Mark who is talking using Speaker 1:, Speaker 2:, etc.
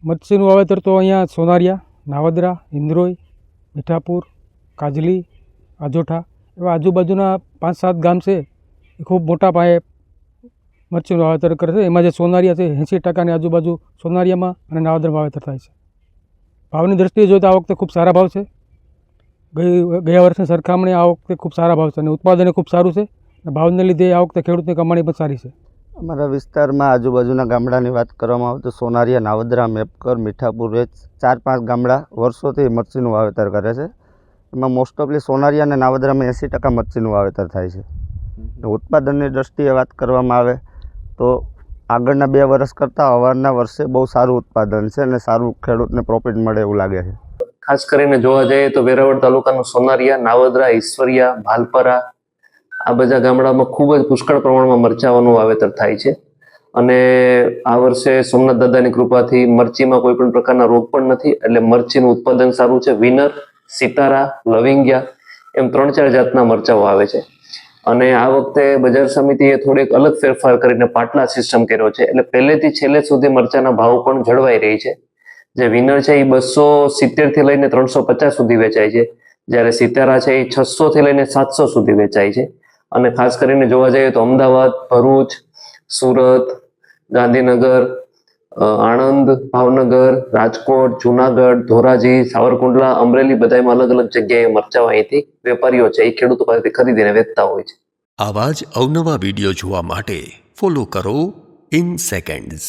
Speaker 1: મરચીનું વાવેતર તો અહીંયા સોનારિયા, નાવદરા, ઇન્દ્રોઈ, મીઠાપુર, કાજલી, આજોઠા એવા આજુબાજુના 5-7 ગામ છે એ ખૂબ મોટા પાયે મરચીનું વાવેતર કરે છે. એમાં જે સોનારિયા છે 80%ની આજુબાજુ સોનારિયામાં અને નાવદરમાં વાવેતર થાય છે. ભાવની દ્રષ્ટિએ જોઈએ તો આ વખતે ખૂબ સારા ભાવ છે. ગયા વર્ષની સરખામણી આ વખતે ખૂબ સારા ભાવ છે અને ઉત્પાદન ખૂબ સારું છે. ભાવને લીધે આ વખતે ખેડૂતની કમાણી પણ સારી છે.
Speaker 2: અમારા વિસ્તારમાં આજુબાજુના ગામડાની વાત કરવામાં આવે તો સોનારિયા, નાવદરા, મેપકર, મીઠાપુર એ 4-5 ગામડા વર્ષોથી મરચીનું વાવેતર કરે છે. એમાં મોસ્ટ ઓફલી સોનારિયા અને નાવદરામાં 80% મરચીનું વાવેતર થાય છે. ઉત્પાદનની દ્રષ્ટિએ વાત કરવામાં આવે તો આગળના 2 વર્ષ કરતાં અવારના વર્ષે બહુ સારું ઉત્પાદન છે અને સારું ખેડૂતને પ્રોફિટ મળે એવું લાગે છે.
Speaker 3: ખાસ કરીને જોવા જઈએ તો વેરાવળ તાલુકાનું સોનારિયા, નાવદરા, ઈશ્વરિયા, ભાલપરા આ બધા ગામડામાં ખૂબ જ પુષ્કળ પ્રમાણમાં મરચાઓનું વાવેતર થાય છે. અને આ વર્ષે સોમનાથ દાદાની કૃપાથી મરચીમાં કોઈ પણ પ્રકારના રોગ પણ નથી, એટલે મરચીનું ઉત્પાદન સારું છે. વિનર, સિતારા, લવિંગિયા એમ 3-4 જાતના મરચાઓ આવે છે. અને આ વખતે બજાર સમિતિએ થોડીક અલગ ફેરફાર કરીને પાટલા સિસ્ટમ કર્યો છે, એટલે પહેલેથી છેલ્લે સુધી મરચાના ભાવ પણ જળવાઈ રહી છે. જે વિનર છે એ 270 થી લઈને 350 સુધી વેચાય છે, જ્યારે સિતારા છે એ 600 થી લઈને 700 સુધી વેચાય છે. અને ખાસ કરીને જોવા જઈએ તો અમદાવાદ, ભરૂચ, સુરત, ગાંધીનગર, આણંદ, ભાવનગર, રાજકોટ, જુનાગઢ, ધોરાજી, સાવરકુંડલા, અમરેલી બધામાં અલગ અલગ જગ્યાએ મરચાઓ અહીંથી વેપારીઓ છે એ ખેડૂતો પાસેથી ખરીદીને વેચતા હોય છે.
Speaker 4: આવા જ અવનવા વિડીયો જોવા માટે ફોલો કરો ઇન સેકન્ડ્સ.